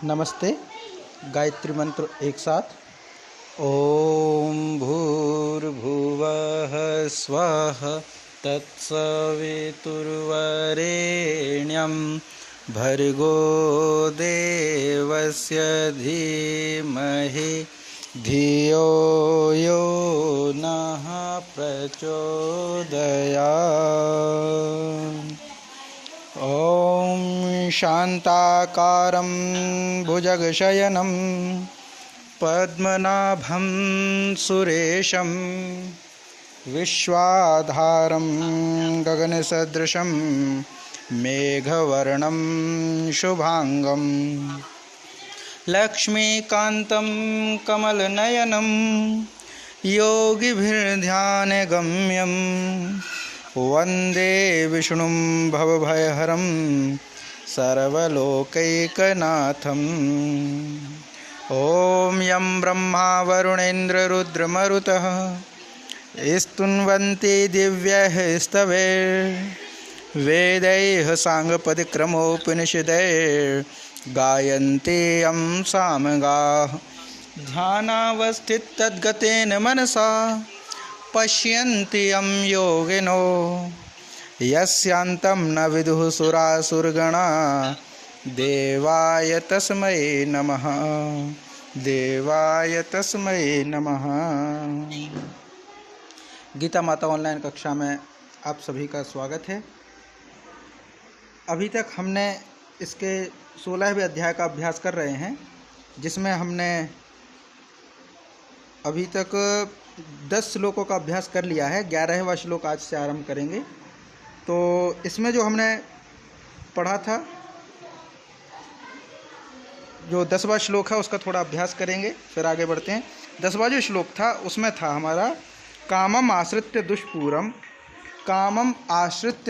नमस्ते। गायत्री मंत्र एक साथ। ओम भूर्भुवः स्वः तत्सवितुर्वरेण्यं भर्गो देवस्य धीमहि धियो यो नः प्रचोदयात्। ॐ शान्ताकारं भुजगशयनं पद्मनाभं सुरेशं विश्वाधारं गगनसदृशं मेघवर्णं शुभांगं लक्ष्मीकान्तं कमलनयनं योगिभिर्ध्यानगम्यं वन्दे विष्णुं भवभयहरं सर्वलोकैकनाथम्। ॐ यं ब्रह्मा वरुणेन्द्ररुद्रमरुतः स्तुन्वन्ति दिव्यैः स्तवैर्वेदैः साङ्गपदिक्रमोपनिषदैर्गायन्ति यं सामगाः ध्यानावस्थिततद्गतेन मनसा पश्यन्ति यं योगिनो यस्यान्तं न विदुः सुरासुरगणा देवाय तस्मै नमः। देवाय तस्मै नमः। गीता माता ऑनलाइन कक्षा में आप सभी का स्वागत है। अभी तक हमने इसके 16वें अध्याय का अभ्यास कर रहे हैं, जिसमें हमने अभी तक 10 श्लोकों का अभ्यास कर लिया है। 11वां श्लोक आज से आरंभ करेंगे। तो इसमें जो हमने पढ़ा था, जो 10वां श्लोक है उसका थोड़ा अभ्यास करेंगे, फिर आगे बढ़ते हैं। 10वां जो श्लोक था उसमें था हमारा कामम आश्रित्य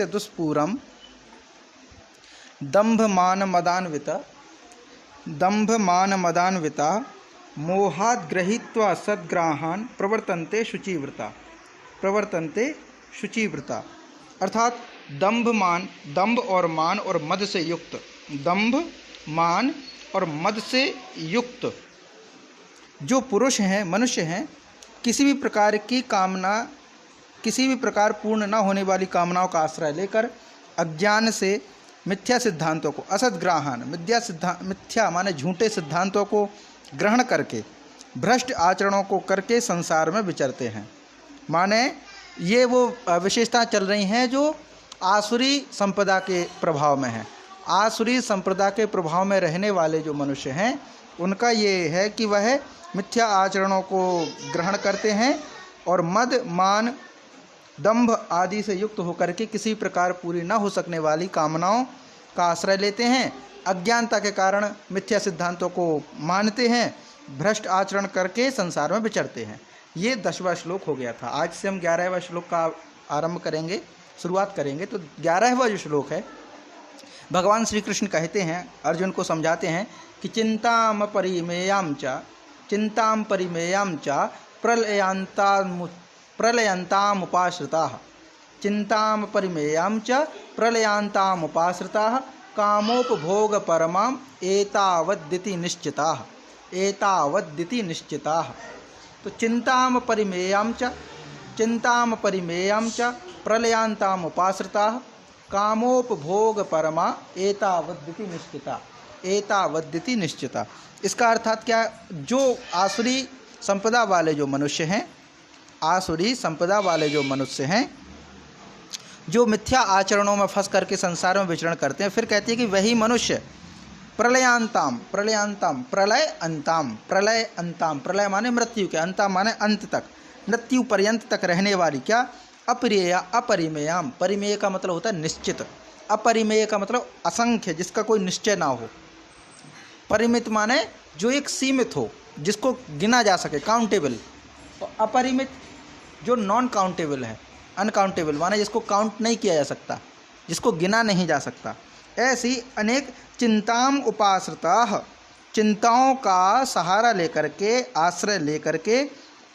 दुष्पूरम दंभ मान मदान्विता मोहात् गृहीत्वा सद्ग्राहान् प्रवर्तन्ते शुचिव्रता। अर्थात दंभ और मान और मद से युक्त, दंभ मान और मद से युक्त जो पुरुष हैं, मनुष्य हैं, किसी भी प्रकार की कामना, किसी भी प्रकार पूर्ण न होने वाली कामनाओं का आश्रय लेकर अज्ञान से मिथ्या सिद्धांतों को, असद्ग्राहान मिथ्या माने झूठे सिद्धांतों को ग्रहण करके, भ्रष्ट आचरणों को करके संसार में विचरते हैं। माने ये वो विशेषता चल रही हैं जो आसुरी संपदा के प्रभाव में हैं। आसुरी संप्रदा के प्रभाव में रहने वाले जो मनुष्य हैं, उनका ये है कि वह मिथ्या आचरणों को ग्रहण करते हैं और मद मान दंभ आदि से युक्त होकर के किसी प्रकार पूरी न हो सकने वाली कामनाओं का आश्रय लेते हैं। अज्ञानता के कारण मिथ्या सिद्धांतों को मानते हैं, भ्रष्ट आचरण करके संसार में विचरते हैं। ये 10वां श्लोक हो गया था। आज से हम 11वां श्लोक का आरंभ करेंगे, शुरुआत करेंगे। तो 11वां जो श्लोक है, भगवान श्री कृष्ण कहते हैं, अर्जुन को समझाते हैं कि चिंताम परिमेयं च प्रलयन्तामुपाश्रिताः चिंताम परिमेयं च प्रलयन्तामुपाश्रिताः कामोपभोगपरमाम् एतावद्दिति निश्चिताः। तो चिंताम परिमेयं च प्रलयन्तामुपाश्रिताः कामोपभोगपरमा एतावद्दिति निश्चिता। इसका अर्थात क्या? जो आसुरी संपदा वाले जो मनुष्य हैं, जो मिथ्या आचरणों में फंस करके संसार में विचरण करते हैं, फिर कहते हैं कि वही मनुष्य प्रलय प्रलय माने मृत्यु के, अंता माने अंत तक, मृत्यु पर्यंत तक रहने वाली क्या? अपरिमेयम। परिमेय का मतलब होता है निश्चित, अपरिमेय का मतलब असंख्य, जिसका कोई निश्चय ना हो। परिमित माने जो एक सीमित हो, जिसको गिना जा सके, काउंटेबल। और अपरिमित जो नॉन काउंटेबल है, अनकाउंटेबल माने जिसको काउंट नहीं किया जा सकता, जिसको गिना नहीं जा सकता। ऐसी अनेक चिंताम उपाश्रिताः, चिंताओं का सहारा लेकर के, आश्रय लेकर के,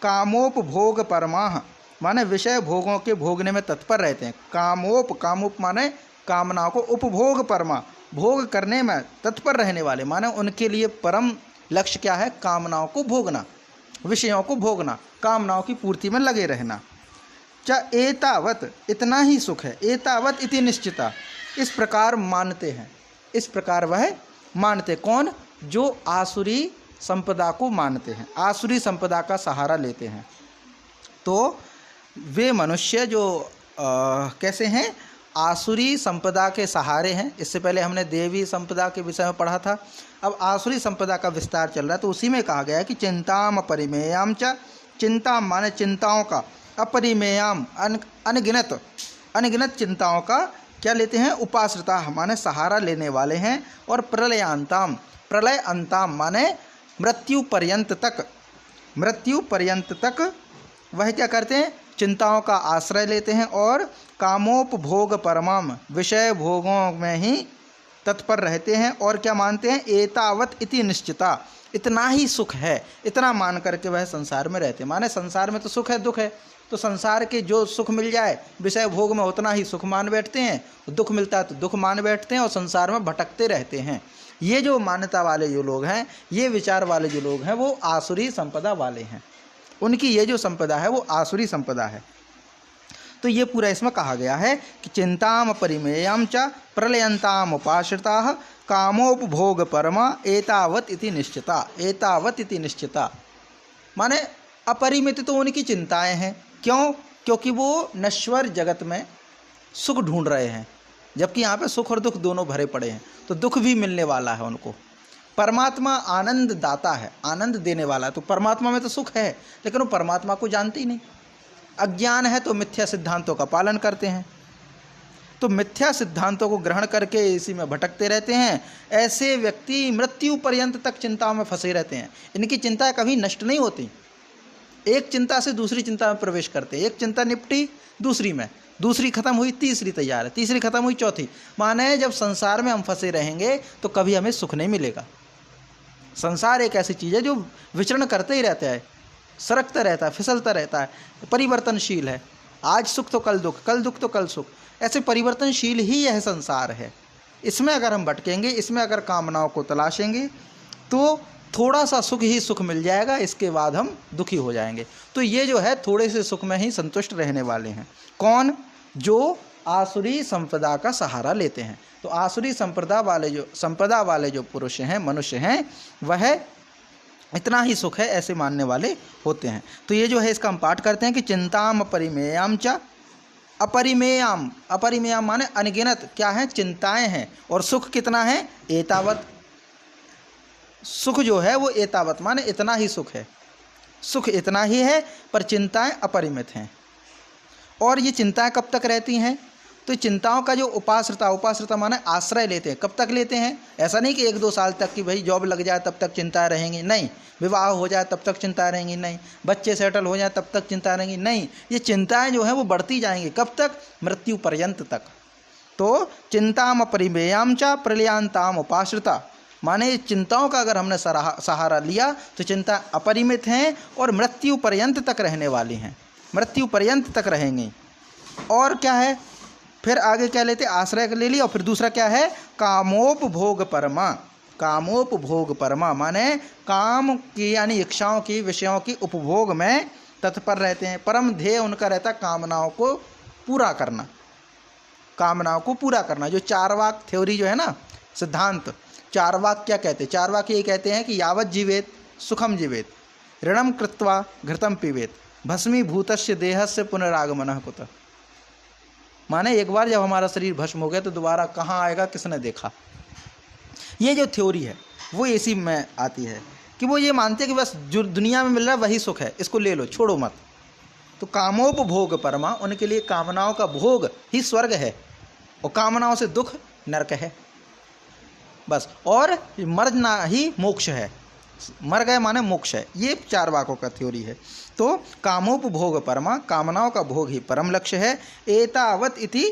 कामोपभोग परमाः माने विषय भोगों के भोगने में तत्पर रहते हैं। कामोप माने कामनाओं को, उपभोग परमा भोग करने में तत्पर रहने वाले, माने उनके लिए परम लक्ष्य क्या है? कामनाओं को भोगना, विषयों को भोगना, कामनाओं की पूर्ति में लगे रहना। च एतावत, इतना ही सुख है, एतावत इति निश्चिता, इस प्रकार मानते हैं, इस प्रकार वह मानते। कौन? जो आसुरी संपदा को मानते हैं, आसुरी संपदा का सहारा लेते हैं। तो वे मनुष्य जो कैसे हैं? आसुरी संपदा के सहारे हैं। इससे पहले हमने देवी संपदा के विषय में पढ़ा था, अब आसुरी संपदा का विस्तार चल रहा है। तो उसी में कहा गया है कि चिंताम अपरिमेयाम च, चिंता माने चिंताओं का, अपरिमेयाम अनगिनत, अनगिनत चिंताओं का क्या लेते हैं? उपाश्रिता माने सहारा लेने वाले हैं। और प्रलयांताम, प्रलय अंताम माने मृत्यु पर्यंत तक, मृत्यु पर्यंत तक वह क्या करते हैं? चिंताओं का आश्रय लेते हैं और कामोपभोग परमाम, विषय भोगों में ही तत्पर रहते हैं। और क्या मानते हैं? एतावत इति निश्चिता, इतना ही सुख है, इतना मान करके वह संसार में रहते हैं। माने संसार में तो सुख है, दुख है, तो संसार के जो सुख मिल जाए विषय भोग में उतना ही सुख मान बैठते हैं, दुख मिलता है तो दुख मान बैठते हैं और संसार में भटकते रहते हैं। ये जो मान्यता वाले जो लोग हैं, ये विचार वाले जो लोग हैं, वो आसुरी संपदा वाले हैं। उनकी ये जो संपदा है वो आसुरी संपदा है। तो ये पूरा इसमें कहा गया है कि चिंताम परिमेयम च प्रलयंताम उपाश्रिताः कामोपभोग परमा एतावत इति निश्चिता, एतावत इति निश्चिता माने अपरिमित तो उनकी चिंताएं हैं। क्यों? क्योंकि वो नश्वर जगत में सुख ढूंढ रहे हैं, जबकि यहाँ पे सुख और दुख दोनों भरे पड़े हैं। तो दुख भी मिलने वाला है उनको। परमात्मा आनंद दाता है, आनंद देने वाला है। तो परमात्मा में तो सुख है, लेकिन वो परमात्मा को जानते ही नहीं। अज्ञान है तो मिथ्या सिद्धांतों का पालन करते हैं, तो मिथ्या सिद्धांतों को ग्रहण करके इसी में भटकते रहते हैं। ऐसे व्यक्ति मृत्यु पर्यंत तक चिंताओं में फंसे रहते हैं। इनकी चिंता कभी नष्ट नहीं होती, एक चिंता से दूसरी चिंता में प्रवेश करते। एक चिंता निपटी दूसरी में, दूसरी खत्म हुई तीसरी तैयार है, तीसरी खत्म हुई चौथी। माने जब संसार में हम फंसे रहेंगे तो कभी हमें सुख नहीं मिलेगा। संसार एक ऐसी चीज़ है जो विचरण करते ही रहता है, सरकता रहता है, फिसलता रहता है, परिवर्तनशील है। आज सुख तो कल दुख, कल दुख तो कल सुख, ऐसे परिवर्तनशील ही यह संसार है। इसमें अगर हम भटकेंगे, इसमें अगर कामनाओं को तलाशेंगे तो थोड़ा सा सुख ही सुख मिल जाएगा, इसके बाद हम दुखी हो जाएंगे। तो ये जो है थोड़े से सुख में ही संतुष्ट रहने वाले हैं। कौन? जो आसुरी संपदा का सहारा लेते हैं। तो आसुरी संपदा वाले जो पुरुष हैं, मनुष्य हैं, वह इतना ही सुख है ऐसे मानने वाले होते हैं। तो ये जो है इसका हम पाठ करते हैं कि चिंताम अपरिमेयाम च, अपरिमेयाम, अपरिमेयाम माने अनगिनत क्या है? चिंताएं हैं। और सुख कितना है? एतावत। सुख जो है वो एतावत माने इतना ही सुख है, सुख इतना ही है, पर चिंताएं अपरिमित हैं। और ये चिंताएं कब तक रहती हैं? तो चिंताओं का जो उपाश्रिता माने आश्रय लेते हैं। कब तक लेते हैं? ऐसा नहीं कि 1-2 साल तक कि भाई जॉब लग जाए तब तक चिंताएं रहेंगी, नहीं। विवाह हो जाए तब तक चिंताएं रहेंगी, नहीं। बच्चे सेटल हो जाए तब तक चिंताएं रहेंगी, नहीं। ये चिंताएं जो हैं वो बढ़ती जाएंगी। कब तक? मृत्यु पर्यंत तक। तो चिंताम अपरिमेयाम च प्रलयांताम उपाश्रिता माने चिंताओं का अगर हमने सहारा लिया तो चिंता अपरिमित हैं और मृत्यु पर्यंत तक रहने वाली हैं, मृत्यु पर्यंत तक रहेंगी। और क्या है फिर आगे? क्या लेते? आश्रय ले लिया। और फिर दूसरा क्या है? कामोपभोग परमा। कामोपभोग परमा माने काम की यानी इच्छाओं की, विषयों की उपभोग में तत्पर रहते हैं। परम ध्येय उनका रहता है कामनाओं को पूरा करना, कामनाओं को पूरा करना। जो चारवाक थ्योरी जो है ना, सिद्धांत, चारवाक क्या कहते हैं? चारवाक ये कहते हैं कि यावत जीवेत सुखम जीवेत, ऋणम कृत्वा घृतम पीवेत, भस्मीभूतस्य देहस्य पुनरागमनः कुतः। माने एक बार जब हमारा शरीर भस्म हो गया तो दोबारा कहाँ आएगा, किसने देखा। ये जो थ्योरी है वो इसी में आती है कि वो ये मानते हैं कि बस जो दुनिया में मिल रहा है वही सुख है, इसको ले लो, छोड़ो मत। तो कामोपभोग परमा, उनके लिए कामनाओं का भोग ही स्वर्ग है और कामनाओं से दुख नरक है बस। और मरना ही मोक्ष है, मर गए माने मोक्ष है। ये चारवाकों का थ्योरी है। तो कामोपभोग परमा, कामनाओं का भोग ही परम लक्ष्य है। एतावत इति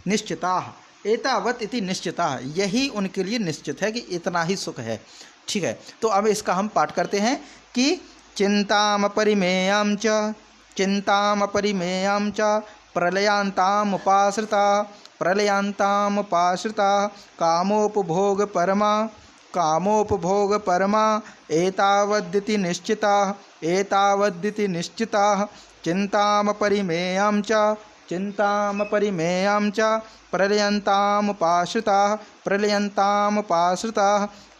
निश्चिताः, एतावत इति निश्चिताः, यही उनके लिए निश्चित है कि इतना ही सुख है। ठीक है, तो अब इसका हम पाठ करते हैं कि चिंताम परिमेयं च, चिंताम परिमेयं च प्रलयांताम उपाश्रिता प्रलयन्तामुपाश्रिताः कामोपभोगपरमा एतावद्दिति निश्चिताः चिन्तामपरिमेयां च प्रलयन्तामुपाश्रिताः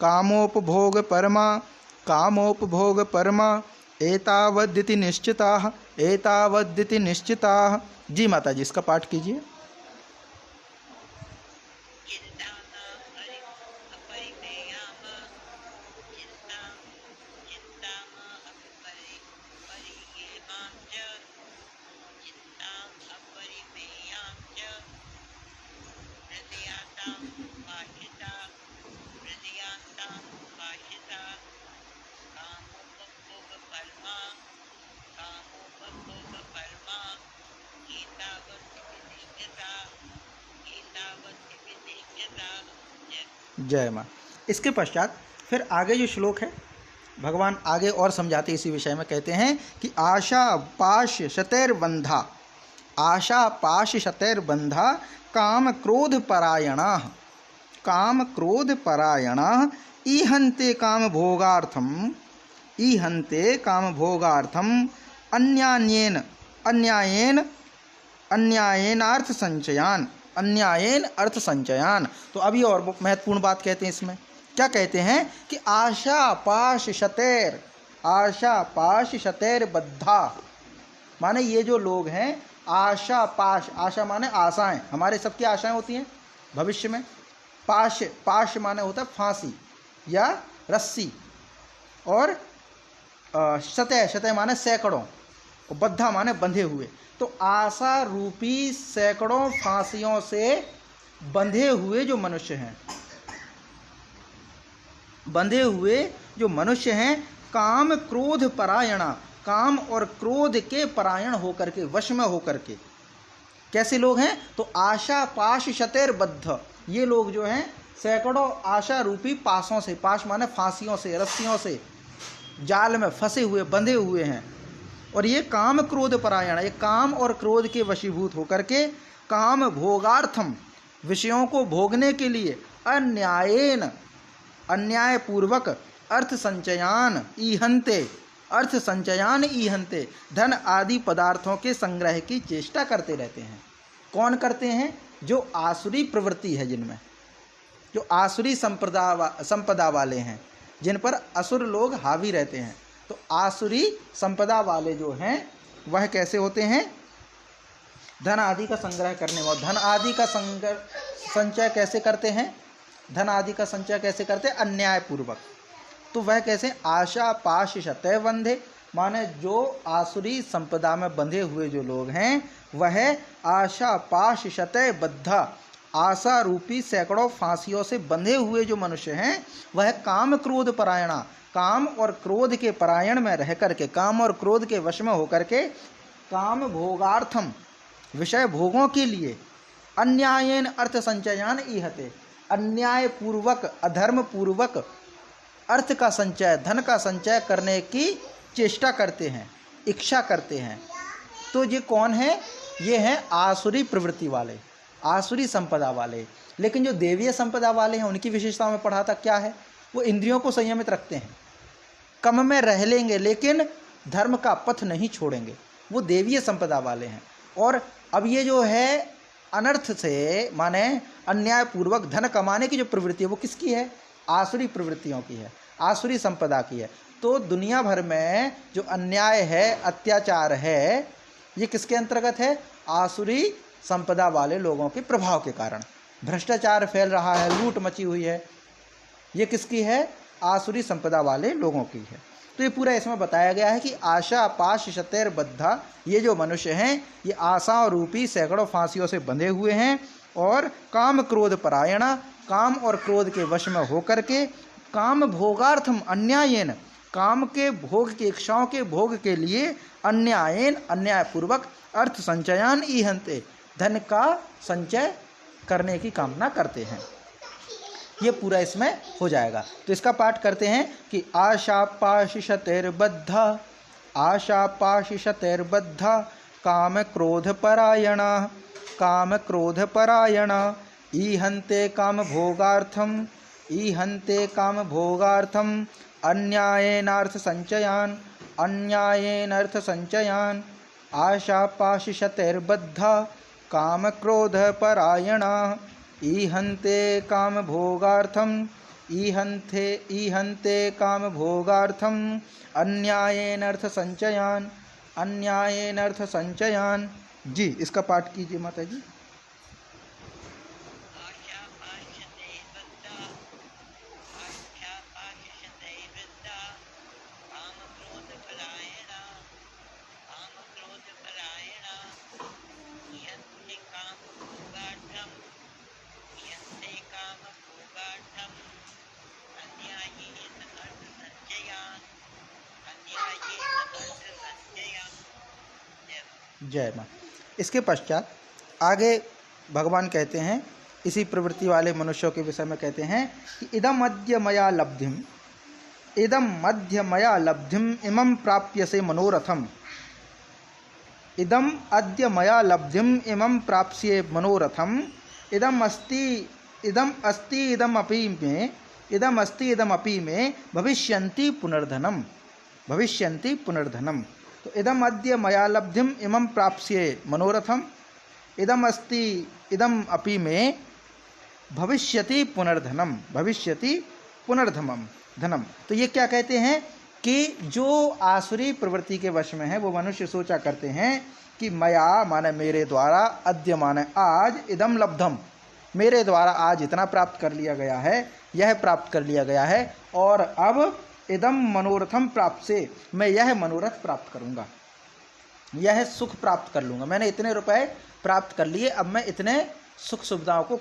कामोपभोगपरमा एतावद्दिति निश्चिताः। जी माता जी, इसका पाठ कीजिए। जय माँ। इसके पश्चात फिर आगे जो श्लोक है, भगवान आगे और समझाते इसी विषय में, कहते हैं कि आशा पाश शतैर्बंधा काम क्रोध परायणाः ईहन्ते काम भोगार्थम अन्यायेन अर्थ संचयान। तो अभी और महत्वपूर्ण बात कहते हैं इसमें। क्या कहते हैं कि आशा पाश शतैर बद्धा, माने ये जो लोग हैं आशा माने आशाएं, हमारे सबकी आशाएं होती हैं भविष्य में। पाश माने होता है फांसी या रस्सी, और शतय माने सैकड़ों, और बद्धा माने बंधे हुए। तो आशा रूपी सैकड़ों फांसियों से बंधे हुए जो मनुष्य हैं, काम क्रोध परायणा, काम और क्रोध के परायण होकर के, वश में होकर के। कैसे लोग हैं? तो आशा पाश शतैर्बद्ध, ये लोग जो हैं सैकड़ों आशा रूपी पासों से, पाश माने फांसियों से, रस्सियों से, जाल में फंसे हुए, बंधे हुए हैं। और ये काम क्रोध परायण, ये काम और क्रोध के वशीभूत होकर के काम भोगार्थम, विषयों को भोगने के लिए, अन्यायपूर्वक अर्थ संचयान ईहन्ते, धन आदि पदार्थों के संग्रह की चेष्टा करते रहते हैं। कौन करते हैं? जो आसुरी प्रवृत्ति है, जिनमें जो आसुरी संपदा वाले हैं, जिन पर असुर लोग हावी रहते हैं। तो आसुरी संपदा वाले जो हैं वह कैसे होते हैं? धन आदि का संग्रह करने वाले। धन आदि का संचय कैसे करते हैं? अन्यायपूर्वक। तो वह कैसे? आशा पाश शतै बंधे, माने जो आसुरी संपदा में बंधे हुए जो लोग हैं, वह आशा पाश शतै बद्धा, आशा रूपी सैकड़ों फांसियों से बंधे हुए जो मनुष्य हैं, वह काम क्रोध परायणा, काम और क्रोध के परायण में रह करके, काम और क्रोध के वश में होकर के, काम भोगार्थम, विषय भोगों के लिए, अन्यायेन अर्थ संचयान ईहते, अन्याय पूर्वक, अधर्म पूर्वक अर्थ का संचय, धन का संचय करने की चेष्टा करते हैं, इच्छा करते हैं। तो ये कौन है? ये हैं आसुरी प्रवृत्ति वाले, आसुरी संपदा वाले। लेकिन जो देवीय संपदा वाले हैं, उनकी विशेषताओं में पढ़ा था क्या है? वो इंद्रियों को संयमित रखते हैं, कम में रह लेंगे लेकिन धर्म का पथ नहीं छोड़ेंगे। वो देवीय संपदा वाले हैं। और अब ये जो है अनर्थ से, माने अन्यायपूर्वक धन कमाने की जो प्रवृत्ति है, वो किसकी है? आसुरी प्रवृत्तियों की है, आसुरी संपदा की है। तो दुनिया भर में जो अन्याय है, अत्याचार है, ये किसके अंतर्गत है? आसुरी संपदा वाले लोगों के प्रभाव के कारण। भ्रष्टाचार फैल रहा है, लूट मची हुई है, ये किसकी है? आसुरी संपदा वाले लोगों की है। तो ये पूरा इसमें बताया गया है कि आशा पाश शतैर बद्धा, ये जो मनुष्य हैं, ये आशा रूपी सैकड़ों फांसियों से बंधे हुए हैं, और काम क्रोध परायणा, काम और क्रोध के वश में होकर के, काम भोगार्थम अन्यायेन, काम के भोग की इच्छाओं के भोग के लिए, अन्यायेन अन्यायपूर्वक अर्थ संचयान ईहन्ते, धन का संचय करने की कामना करते हैं। ये पूरा इसमें हो जाएगा। तो इसका पाठ करते हैं कि आशा पाश शतैर्बद्धा काम क्रोध परायणा ईहन्ते काम भोगार्थम अन्यायेनार्थ संचयान आशापाशशतैर्बद्धा काम क्रोध परायणा ईहन्ते काम भोगार्थम अन्यायेनर्थ संचयान। जी, इसका पाठ कीजिए माता जी। जय माँ। इसके पश्चात आगे भगवान कहते हैं, इसी प्रवृत्ति वाले मनुष्यों के विषय में कहते हैं कि इदम अद्य मया लब्धिम इमं प्राप्यसे मनोरथम। इदम अद्य मया लब्धिम इमं प्राप्स्ये मनोरथम। इदम अस्ति इदम अपि में भविष्यन्ति पुनर्धनम। तो इदम अद्य मया लब्धिम इमं प्राप्स्ये मनोरथम, इदम अस्ति इदम अपि में भविष्यति पुनर्धनम। तो ये क्या कहते हैं कि जो आसुरी प्रवृत्ति के वश में है वो मनुष्य सोचा करते हैं कि मया माने मेरे द्वारा, अद्य माने आज, इदम लब्धम मेरे द्वारा आज इतना प्राप्त कर लिया गया है, यह प्राप्त कर लिया गया है, और अब इदम मनोरथम प्राप्त से मैं यह मनोरथ प्राप्त करूंगा, यह सुख प्राप्त कर लूंगा। मैंने इतने रुपए प्राप्त कर लिए, अब मैं इतने सुख सुविधाओं को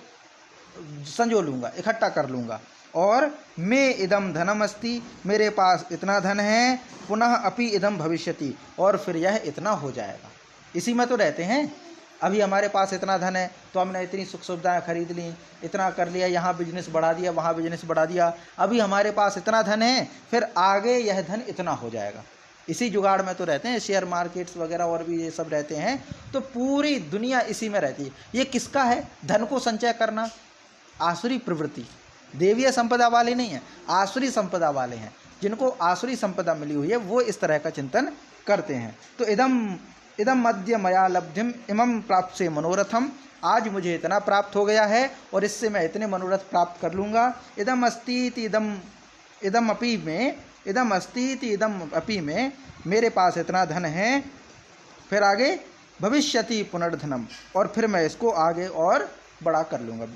संजो लूंगा, इकट्ठा कर लूंगा। और मैं इदम धनम अस्ति, मेरे पास इतना धन है, पुनः अपि इदम भविष्यति, और फिर यह इतना हो जाएगा। इसी में तो रहते हैं। अभी हमारे पास इतना धन है तो हमने इतनी सुख सुविधाएं खरीद ली, इतना कर लिया, यहाँ बिजनेस बढ़ा दिया, वहाँ बिजनेस बढ़ा दिया, अभी हमारे पास इतना धन है, फिर आगे यह धन इतना हो जाएगा। इसी जुगाड़ में तो रहते हैं, शेयर मार्केट्स वगैरह और भी ये सब रहते हैं। तो पूरी दुनिया इसी में रहती है। ये किसका है? धन को संचय करना आसुरी प्रवृत्ति, देवीय संपदा वाले नहीं है, आसुरी संपदा वाले हैं। जिनको आसुरी संपदा मिली हुई है वो इस तरह का चिंतन करते हैं। तो इदम अद्य मया लब्धिम इमं प्राप्त से मनोरथम, आज मुझे इतना प्राप्त हो गया है और इससे मैं इतने मनोरथ प्राप्त कर लूँगा। इदम अस्ति इदम अपि में मेरे पास इतना धन है, फिर आगे भविष्यति पुनर्धनम, और फिर मैं इसको आगे और बड़ा कर लूँगा।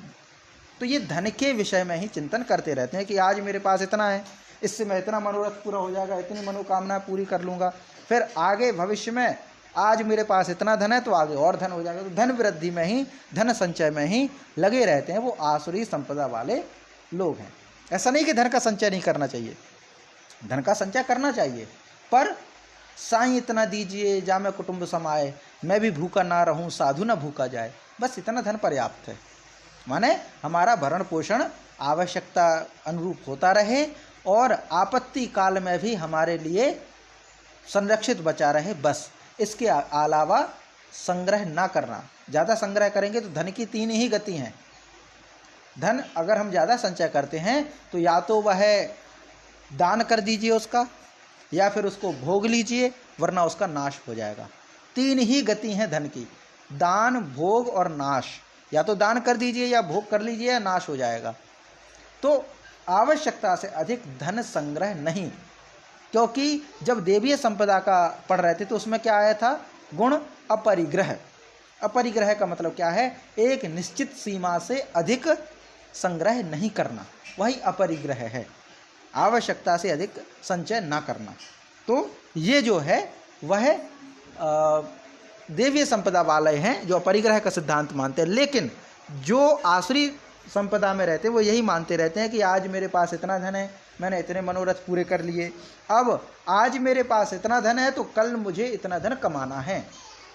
तो ये धन के विषय में ही चिंतन करते रहते हैं कि आज मेरे पास इतना है, इससे मैं इतना मनोरथ पूरा हो जाएगा, इतनी मनोकामना पूरी कर लूँगा। फिर आगे भविष्य में आज मेरे पास इतना धन है तो आगे और धन हो जाएगा। तो धन वृद्धि में ही, धन संचय में ही लगे रहते हैं वो आसुरी संपदा वाले लोग हैं। ऐसा नहीं कि धन का संचय नहीं करना चाहिए, धन का संचय करना चाहिए, पर साईं इतना दीजिए जामे कुटुंब समाए, मैं भी भूखा ना रहूं साधु न भूखा जाए, बस इतना धन पर्याप्त है। माने हमारा भरण पोषण आवश्यकता अनुरूप होता रहे और आपत्ति काल में भी हमारे लिए संरक्षित बचा रहे, बस। इसके अलावा संग्रह ना करना। ज़्यादा संग्रह करेंगे तो धन की तीन ही गति हैं। धन अगर हम ज़्यादा संचय करते हैं तो या तो वह दान कर दीजिए उसका, या फिर उसको भोग लीजिए, वरना उसका नाश हो जाएगा। तीन ही गति हैं धन की, दान, भोग और नाश। या तो दान कर दीजिए या भोग कर लीजिए या नाश हो जाएगा। तो आवश्यकता से अधिक धन संग्रह नहीं, क्योंकि जब देवीय संपदा का पढ़ रहे थे तो उसमें क्या आया था? गुण अपरिग्रह। अपरिग्रह का मतलब क्या है? एक निश्चित सीमा से अधिक संग्रह नहीं करना, वही अपरिग्रह है। आवश्यकता से अधिक संचय ना करना। तो ये जो है वह देवीय संपदा वाले हैं जो अपरिग्रह का सिद्धांत मानते हैं। लेकिन जो आसुरी संपदा में रहते हैं वो यही मानते रहते हैं कि आज मेरे पास इतना धन है, मैंने इतने मनोरथ पूरे कर लिए, अब आज मेरे पास इतना धन है तो कल मुझे इतना धन कमाना है।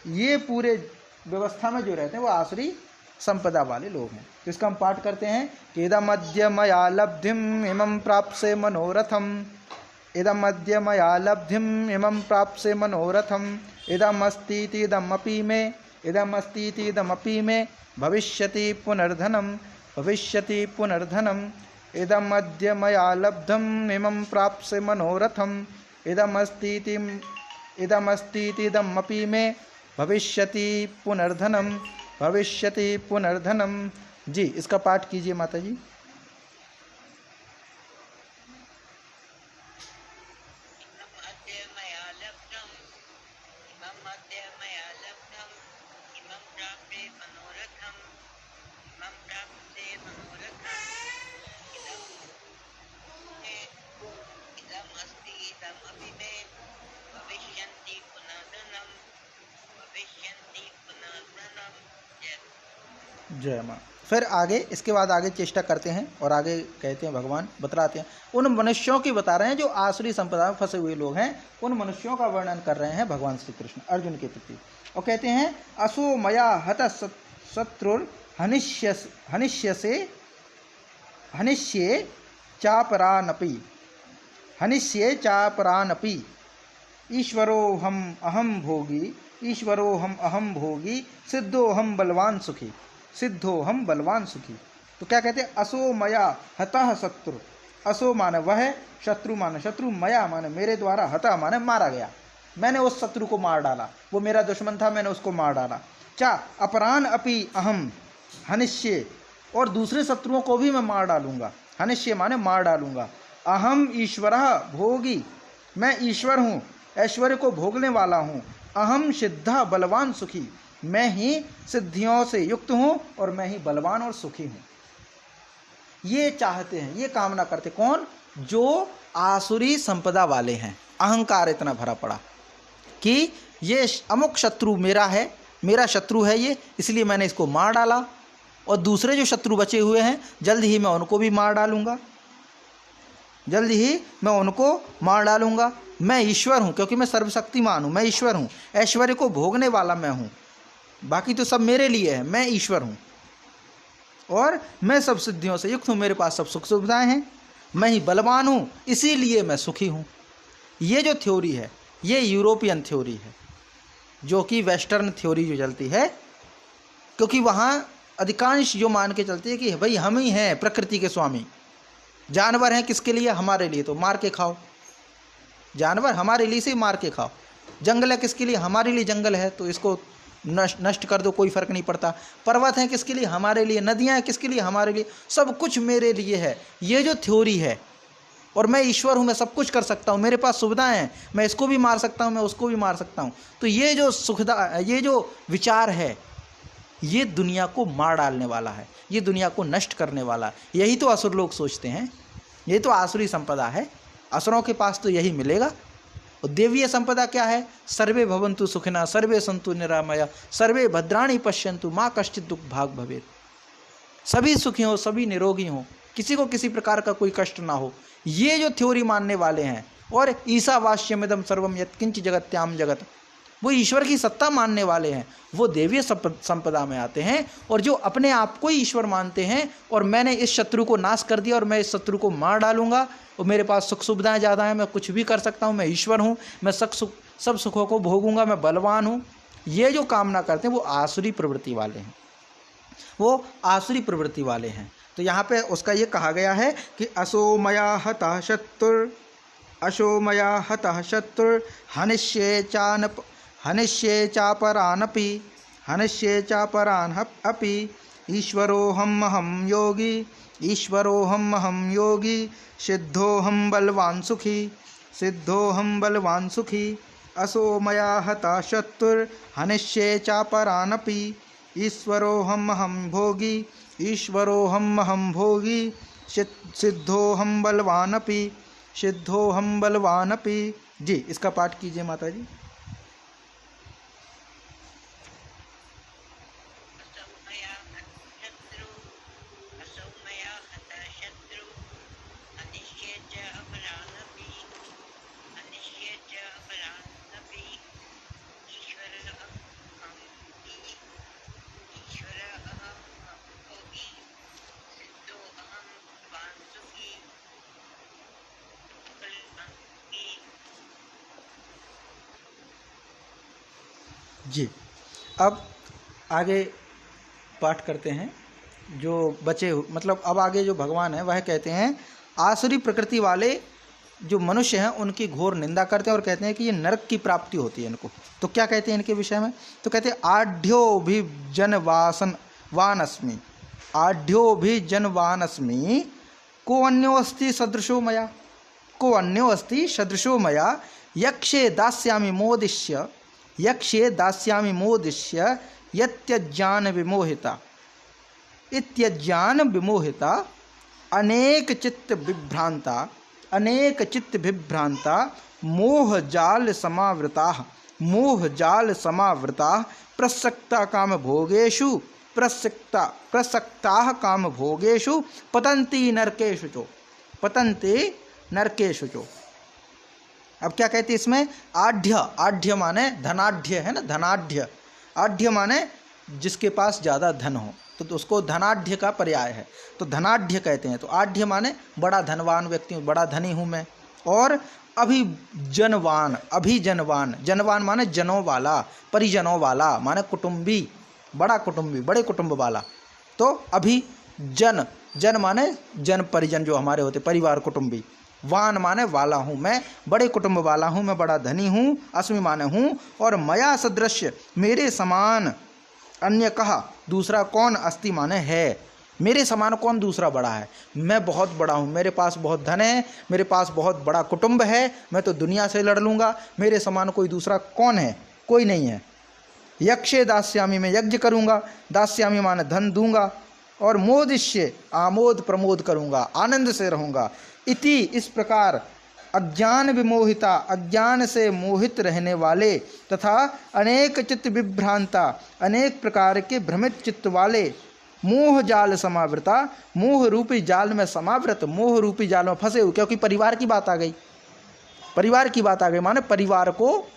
ये पूरे व्यवस्था में जो रहते हैं वो आसुरी संपदा वाले लोग हैं। तो इसका हम पाठ करते हैं कि इदम अद्य मया लब्धिम इमं प्राप्त से मनोरथम, इदम अद्य मया लब्धिम इमं प्राप्त से मनोरथम, इदमस्तीति इदमपि मे, इदमस्तीति इदमपि मे, भविष्यति पुनर्धनम, भविष्यति पुनर्धनम, इदमद्य मया लब्धम इमं प्राप्स्य मनोरथम, इदमस्तीति इदमपि मे, भविष्यति पुनर्धनम, भविष्यति पुनर्धनम। जी, इसका पाठ कीजिए माता जी। जय माँ। फिर आगे, इसके बाद आगे चेष्टा करते हैं और आगे कहते हैं, भगवान बतलाते हैं उन मनुष्यों की, बता रहे हैं जो आसुरी संप्रदाय में फंसे हुए लोग हैं, उन मनुष्यों का वर्णन कर रहे हैं भगवान श्री कृष्ण अर्जुन के प्रति। और कहते हैं असो मया हत शत्रुर हनिष्ये चापरानपि, हनिष्ये चापरानपि, ईश्वरो हम अहम भोगी, ईश्वरो हम अहम भोगी, सिद्धो हम बलवान सुखी, सिद्धो हम बलवान सुखी। तो क्या कहते हैं, असो मया हतः शत्रु, असो माने वह, शत्रु माने शत्रु, मया माने मेरे द्वारा, हतः माने मारा गया, मैंने उस शत्रु को मार डाला, वो मेरा दुश्मन था, मैंने उसको मार डाला। चा अपरान अपि अहम हनिष्ये, और दूसरे शत्रुओं को भी मैं मार डालूंगा, हनिष्ये माने मार डालूंगा। अहम ईश्वरः भोगी, मैं ईश्वर हूँ, ऐश्वर्य को भोगने वाला हूँ। अहम सिद्धा बलवान सुखी, मैं ही सिद्धियों से युक्त हूँ और मैं ही बलवान और सुखी हूँ। ये चाहते हैं, ये कामना करते कौन, जो आसुरी संपदा वाले हैं। अहंकार इतना भरा पड़ा कि ये अमुक शत्रु मेरा है, मेरा शत्रु है ये, इसलिए मैंने इसको मार डाला, और दूसरे जो शत्रु बचे हुए हैं जल्द ही मैं उनको भी मार डालूंगा, जल्द ही मैं उनको मार डालूंगा। मैं ईश्वर हूँ क्योंकि मैं सर्वशक्तिमान हूँ, मैं ईश्वर हूँ, ऐश्वर्य को भोगने वाला मैं हूँ, बाकी तो सब मेरे लिए है, मैं ईश्वर हूँ और मैं सब सिद्धियों से युक्त हूँ, मेरे पास सब सुख सुविधाएं हैं, मैं ही बलवान हूँ, इसीलिए मैं सुखी हूँ। ये जो थ्योरी है ये यूरोपियन थ्योरी है, जो कि वेस्टर्न थ्योरी जो चलती है, क्योंकि वहाँ अधिकांश जो मान के चलती है कि भाई हम ही हैं प्रकृति के स्वामी, जानवर हैं किसके लिए, हमारे लिए, तो मार के खाओ, जानवर हमारे लिए से मार के खाओ, जंगल है किसके लिए, हमारे लिए जंगल है, तो इसको नष्ट कर दो, कोई फर्क नहीं पड़ता। पर्वत है किसके लिए, हमारे लिए। नदियां हैं किसके लिए, हमारे लिए। सब कुछ मेरे लिए है, ये जो थ्योरी है। और मैं ईश्वर हूँ, मैं सब कुछ कर सकता हूँ, मेरे पास सुविधाएं हैं, मैं इसको भी मार सकता हूँ, मैं उसको भी मार सकता हूँ। तो ये जो ये जो विचार है ये दुनिया को मार डालने वाला है, ये दुनिया को नष्ट करने वाला है। यही तो असुर लोग सोचते हैं, ये तो आसुरी संपदा है, असुरों के पास तो यही मिलेगा। और देवीय संपदा क्या है, सर्वे भवन्तु सुखिना, सर्वे सन्तु निरामया, सर्वे भद्राणि पश्यन्तु, माँ कश्चित् दुख भाग भवेत्। सभी सुखी हो, सभी निरोगी हो, किसी को किसी प्रकार का कोई कष्ट ना हो, ये जो थ्योरी मानने वाले हैं। और ईशावास्यमिदं सर्वम यत्किंच जगत्याम जगत, वो ईश्वर की सत्ता मानने वाले हैं, वो देवीय संपदा में आते हैं। और जो अपने आप को ही ईश्वर मानते हैं और मैंने इस शत्रु को नाश कर दिया और मैं इस शत्रु को मार डालूंगा और मेरे पास सुख सुविधाएं ज़्यादा हैं, मैं कुछ भी कर सकता हूँ, मैं ईश्वर हूँ, मैं सब सुखों को भोगूंगा, मैं बलवान हूँ, ये जो कामना करते हैं वो आसुरी प्रवृत्ति वाले हैं, वो आसुरी प्रवृत्ति वाले हैं। तो यहाँ पे उसका ये कहा गया है कि असो मया हतः शत्रुर, अशो मया हतः शत्रुर, हनिष्ये चापरानपि, हनिष्ये चापरान अपि, ईश्वरोऽहम् अहं योगी, ईश्वरोऽहम् अहं योगी, सिद्धोऽहं बलवान सुखी, सिद्धोऽहं बलवान सुखी। असो मया हतः शत्रुर, हनिष्ये चापरानपि, ईश्वरोऽहम् अहं भोगी, ईश्वरोऽहम् अहं भोगी, सिद्धोऽहं बलवानपि, सिद्धोऽहं बलवानपि। जी, इसका पाठ कीजिए माता जी। जी, अब आगे पाठ करते हैं। जो बचे मतलब अब आगे जो भगवान है वह कहते हैं आसुरी प्रकृति वाले जो मनुष्य हैं उनकी घोर निंदा करते हैं और कहते हैं कि ये नरक की प्राप्ति होती है इनको। तो क्या कहते हैं इनके विषय में? तो कहते हैं आढ़्यो भी जनवासन वानस्मि, आढ़्यो भी जनवानस्मि, को अन्यो अस्ति सदृशो मया, को अन्यो अस्ति सदृशो मया, यक्षे दास्यामि मोदिष्य, यक्षे दास्यामि मोदिष्य, यत्यज्ञान विमोहिता, इत्यज्ञान विमोहिता, अनेक चित्त विभ्रांता, अनेक चित्त विभ्रांता, मोह जाल समावृता, मोह जाल समावृता, प्रसक्ता काम भोगेषु, प्रसक्ता काम भोगेषु, पतन्ति नरकेषु चो, पतन्ति नरकेषु चो। अब क्या कहते हैं इसमें? आढ़्य, आढ़्य माने धनाढ़्य है ना, धनाढ़्य, आढ़्य माने जिसके पास ज़्यादा धन हो तो उसको धनाढ़्य का पर्याय है, तो धनाढ़्य कहते हैं। तो आढ़्य माने बड़ा धनवान व्यक्ति हूँ, बड़ा धनी हूँ मैं। और अभिजनवान, अभिजनवान, जनवान माने जनों वाला, परिजनों वाला माने कुटुंबी, बड़ा कुटुंबी, बड़े कुटुंब वाला। तो अभिजन, जन माने जन परिजन जो हमारे होते, परिवार कुटुंबी। वान माने वाला हूँ मैं, बड़े कुटुंब वाला हूँ मैं, बड़ा धनी हूँ, अस्मि माने हूँ, और मया सदृश्य, मेरे समान, अन्य कहा दूसरा कौन, अस्ति माने है, मेरे समान कौन दूसरा बड़ा है, मैं बहुत बड़ा हूँ, मेरे पास बहुत धन है, मेरे पास बहुत बड़ा कुटुंब है, मैं तो दुनिया से लड़ लूँगा, मेरे समान कोई दूसरा कौन है? कोई नहीं है। यक्षे दास्यामी, मैं यज्ञ करूँगा, दास्यामी माने धन दूंगा, और मोदिष्य आमोद प्रमोद करूँगा, आनंद से रहूँगा। इति इस प्रकार अज्ञान विमोहिता, अज्ञान से मोहित रहने वाले, तथा अनेक चित्त विभ्रांता, अनेक प्रकार के भ्रमित चित्त वाले, मोह जाल समावृता, मोह रूपी जाल में समावृत, मोह रूपी जाल में फंसे हुए। क्योंकि परिवार की बात आ गई, परिवार की बात आ गई माने परिवार को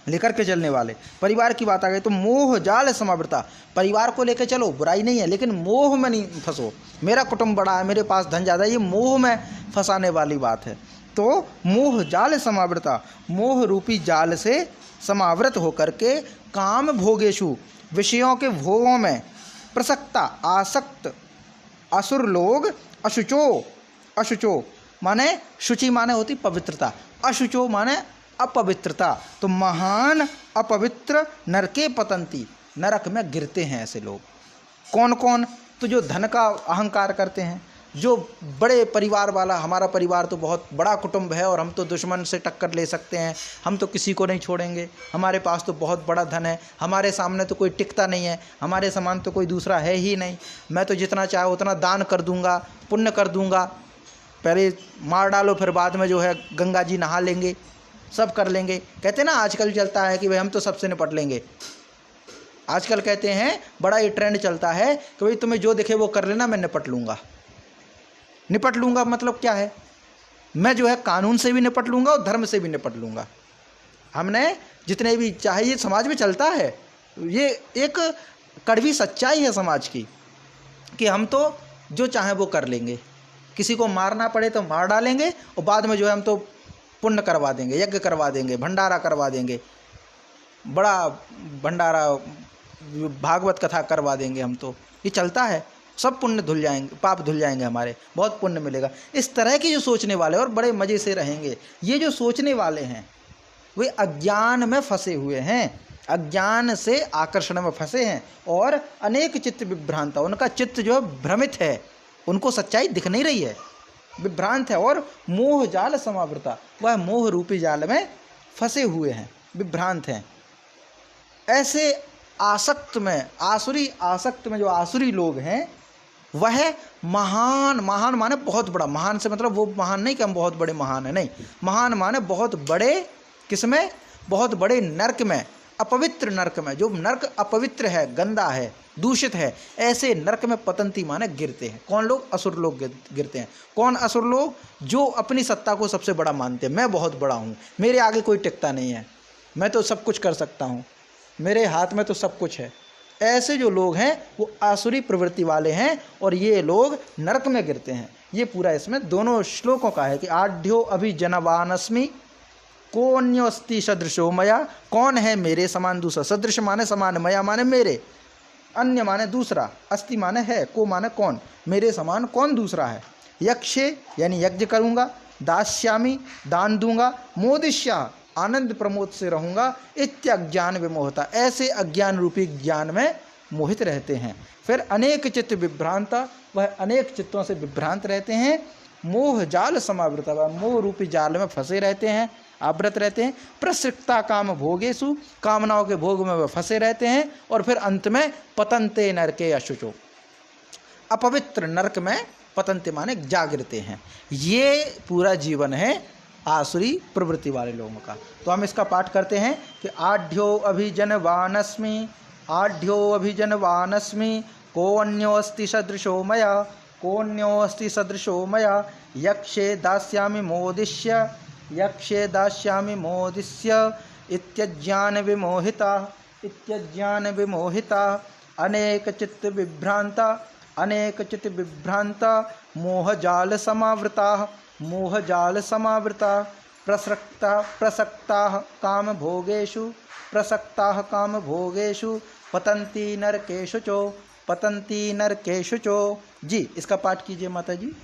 लेकर के चलने वाले, परिवार की बात आ गई तो मोह जाल समावृता, परिवार को लेकर चलो बुराई नहीं है, लेकिन मोह में नहीं फंसो। मेरा कुटुंब बड़ा है, मेरे पास धन ज़्यादा है, ये मोह में फंसाने वाली बात है। तो मोह जाल समावृता, मोह रूपी जाल से समावृत होकर के काम भोगेशु, विषयों के भोगों में, प्रसक्ता आसक्त, असुर लोग, अशुचो, अशुचो माने शुचि माने होती पवित्रता, अशुचो माने अपवित्रता। तो महान अपवित्र नरके पतंती, नरक में गिरते हैं ऐसे लोग। कौन कौन? तो जो धन का अहंकार करते हैं, जो बड़े परिवार वाला, हमारा परिवार तो बहुत बड़ा कुटुंब है और हम तो दुश्मन से टक्कर ले सकते हैं, हम तो किसी को नहीं छोड़ेंगे, हमारे पास तो बहुत बड़ा धन है, हमारे सामने तो कोई टिकता नहीं है, हमारे समान तो कोई दूसरा है ही नहीं, मैं तो जितना चाहे उतना दान कर दूंगा, पुण्य कर दूंगा, पहले मार डालो फिर बाद में जो है गंगा जी नहा लेंगे, सब कर लेंगे। कहते ना आजकल चलता है कि भाई हम तो सबसे निपट लेंगे, आजकल कहते हैं बड़ा ये ट्रेंड चलता है कि भाई तुम्हें जो दिखे वो कर लेना, मैं निपट लूँगा। निपट लूँगा मतलब क्या है? मैं जो है कानून से भी निपट लूँगा और धर्म से भी निपट लूँगा। हमने जितने भी चाहे, ये समाज में चलता है, ये एक कड़वी सच्चाई है समाज की कि हम तो जो चाहें वो कर लेंगे, किसी को मारना पड़े तो मार डालेंगे और बाद में जो है हम तो पुण्य करवा देंगे, यज्ञ करवा देंगे, भंडारा करवा देंगे, बड़ा भंडारा भागवत कथा करवा देंगे हम तो। ये चलता है, सब पुण्य धुल जाएंगे, पाप धुल जाएंगे हमारे, बहुत पुण्य मिलेगा। इस तरह के जो सोचने वाले और बड़े मज़े से रहेंगे, ये जो सोचने वाले हैं वे अज्ञान में फंसे हुए हैं, अज्ञान से आकर्षण में फंसे हैं और अनेक चित्त विभ्रांता, उनका चित्त जो है भ्रमित है, उनको सच्चाई दिख नहीं रही है, विभ्रांत है। और मोह जाल समावृता, वह मोह रूपी जाल में फंसे हुए हैं, विभ्रांत हैं। ऐसे आसक्त में, आसुरी आसक्त में जो आसुरी लोग हैं वह महान, महान माने बहुत बड़ा, महान से मतलब वो महान नहीं कि हम बहुत बड़े महान हैं, नहीं, महान माने बहुत बड़े, किसमें? बहुत बड़े नरक में, अपवित्र नरक में। जो नरक अपवित्र है, गंदा है, दूषित है, ऐसे नरक में पतंती माने गिरते हैं। कौन लोग? असुर लोग गिरते हैं। कौन असुर लोग? जो अपनी सत्ता को सबसे बड़ा मानते हैं, मैं बहुत बड़ा हूँ, मेरे आगे कोई टिकता नहीं है, मैं तो सब कुछ कर सकता हूँ, मेरे हाथ में तो सब कुछ है। ऐसे जो लोग हैं वो आसुरी प्रवृत्ति वाले हैं और ये लोग नरक में गिरते हैं। ये पूरा इसमें दोनों श्लोकों का है कि आढ़्यो अभिजनवानस्मि, को अन्योस्ति सदृशो मया, कौन है मेरे समान दूसरा। सदृश माने समान, मया माने मेरे, अन्य माने दूसरा, अस्ति माने है, को माने कौन, मेरे समान कौन दूसरा है। यक्षे यानी यज्ञ करूँगा, दास्यामी दान दूंगा, मोदिष्या आनंद प्रमोद से रहूँगा, इत्यज्ञान विमोहता ऐसे अज्ञान रूपी ज्ञान में मोहित रहते हैं। फिर अनेक चित्त विभ्रांता, वह अनेक चित्तों से विभ्रांत रहते हैं। मोह जाल समावृता, वह मोह रूपी जाल में फंसे रहते हैं, आवृत रहते हैं। प्रसक्ता काम भोगेशु, कामनाओं के भोग में वह फंसे रहते हैं। और फिर अंत में पतंते नरके अशुचो, अपवित्र नरक में पतंते माने जागृते हैं। ये पूरा जीवन है आसुरी प्रवृत्ति वाले लोगों का। तो हम इसका पाठ करते हैं कि आढ्यो अभिजनवानस्मि, आढ्यो अभिजनवानस्मि, को अन्योस्ति सदृशो मया, को अन्योस्ति सदृशो मया, यक्षे दास्यामि मोदिष्य, यक्षे दास्यामि मोदिष्य, इत्यज्ञान विमोहिता, इत्यज्ञान विमोहिता, अनेक चित्त विभ्रांता, अनेक चित्त विभ्रांता, मोहजाल समावृता, मोहजाल समावृता, प्रसक्ता प्रसक्ता काम भोगेषु, प्रसक्ता काम भोगेषु, पतंती नरकेषु चो, पतंती नरकेषु चो। जी इसका पाठ कीजिए माता जी।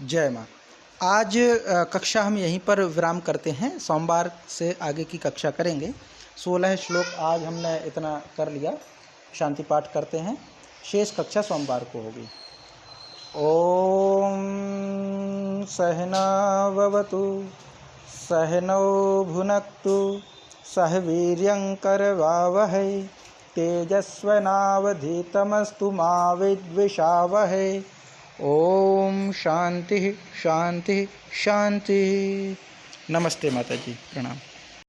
जय माँ। आज कक्षा हम यहीं पर विराम करते हैं, सोमवार से आगे की कक्षा करेंगे। 16 श्लोक आज हमने इतना कर लिया, शांति पाठ करते हैं, शेष कक्षा सोमवार को होगी। ओम सहनाववतु सहनौ भुनक्तु सह वीर्यं करवावहै, तेजस्विनावधीतमस्तु मा विद्विषावहै। ओम शांति शांति शांति। नमस्ते माता जी, प्रणाम।